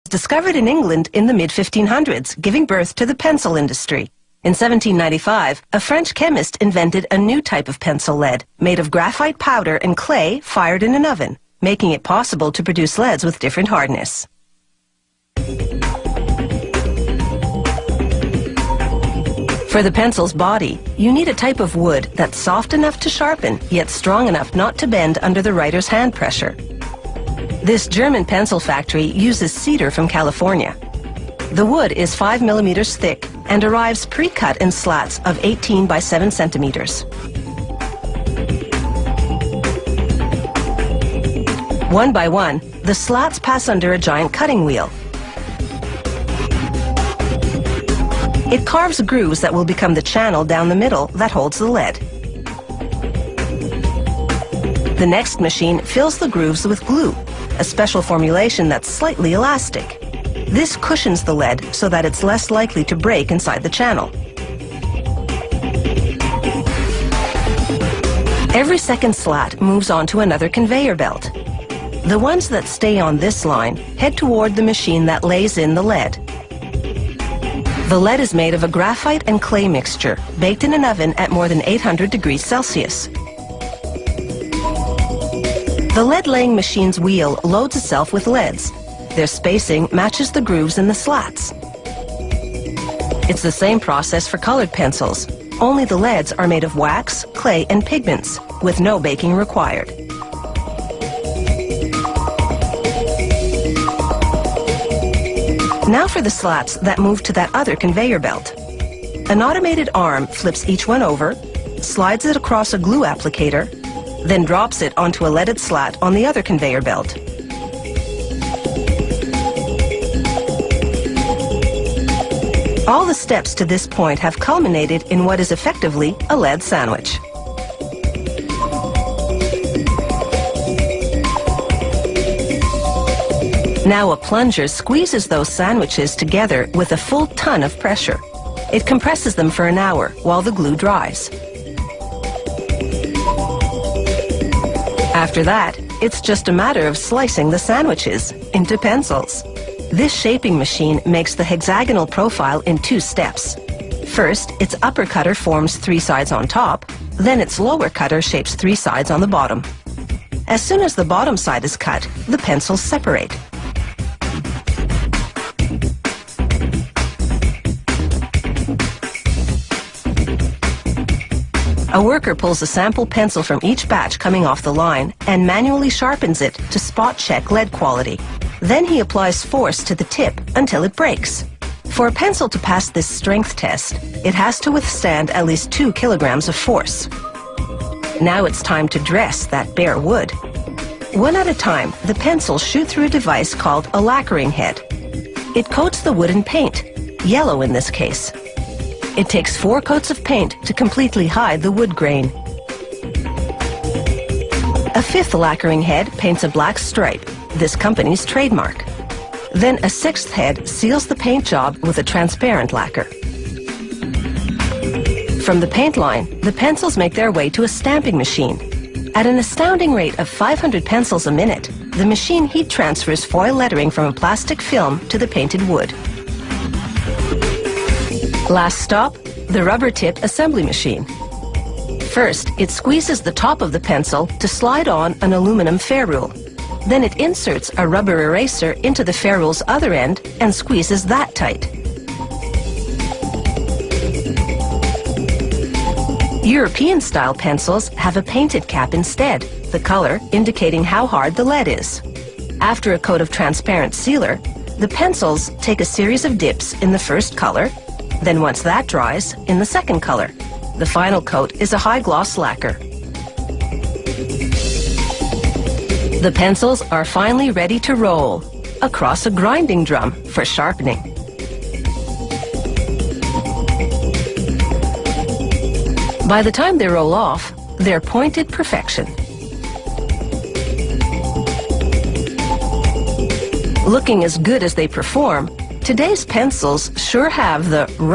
Discovered in England in the mid-1500s, giving birth to the pencil industry. In 1795, a French chemist invented a new type of pencil lead, made of graphite powder and clay fired in an oven, making it possible to produce leads with different hardness. For the pencil's body, you need a type of wood that's soft enough to sharpen, yet strong enough not to bend under the writer's hand pressure. This German pencil factory uses cedar from California. The wood is 5 millimeters thick and arrives pre-cut in slats of 18 by 7 centimeters. One by one, the slats pass under a giant cutting wheel. It carves grooves that will become the channel down the middle that holds the lead. The next machine fills the grooves with glue, a special formulation that's slightly elastic. This cushions the lead so that it's less likely to break inside the channel. Every second slat moves on to another conveyor belt. The ones that stay on this line head toward the machine that lays in the lead. The lead is made of a graphite and clay mixture, baked in an oven at more than 800 degrees Celsius. The lead-laying machine's wheel loads itself with leads. Their spacing matches the grooves in the slats. It's the same process for colored pencils, only the leads are made of wax, clay, and pigments, with no baking required. Now for the slats that move to that other conveyor belt. An automated arm flips each one over, slides it across a glue applicator, then drops it onto a leaded slat on the other conveyor belt. All the steps to this point have culminated in what is effectively a lead sandwich. Now a plunger squeezes those sandwiches together with a full ton of pressure. It compresses them for an hour while the glue dries. After that, it's just a matter of slicing the sandwiches into pencils. This shaping machine makes the hexagonal profile in 2 steps. First, its upper cutter forms 3 sides on top, then its lower cutter shapes 3 sides on the bottom. As soon as the bottom side is cut, the pencils separate. A worker pulls a sample pencil from each batch coming off the line and manually sharpens it to spot check lead quality. Then he applies force to the tip until it breaks. For a pencil to pass this strength test, it has to withstand at least 2 kilograms of force. Now it's time to dress that bare wood. One at a time, the pencils shoot through a device called a lacquering head. It coats the wood in paint, yellow in this case. It takes 4 coats of paint to completely hide the wood grain. A 5th lacquering head paints a black stripe, this company's trademark. Then a 6th head seals the paint job with a transparent lacquer. From the paint line, the pencils make their way to a stamping machine. At an astounding rate of 500 pencils a minute, the machine heat transfers foil lettering from a plastic film to the painted wood. Last stop, the rubber-tipped assembly machine. First, it squeezes the top of the pencil to slide on an aluminum ferrule. Then it inserts a rubber eraser into the ferrule's other end and squeezes that tight. European-style pencils have a painted cap instead, the color indicating how hard the lead is. After a coat of transparent sealer, the pencils take a series of dips in the first color, then once that dries, in the second color. The final coat is a high-gloss lacquer. The pencils are finally ready to roll across a grinding drum for sharpening. By the time they roll off, they're pointed perfection. Looking as good as they perform, today's pencils sure have the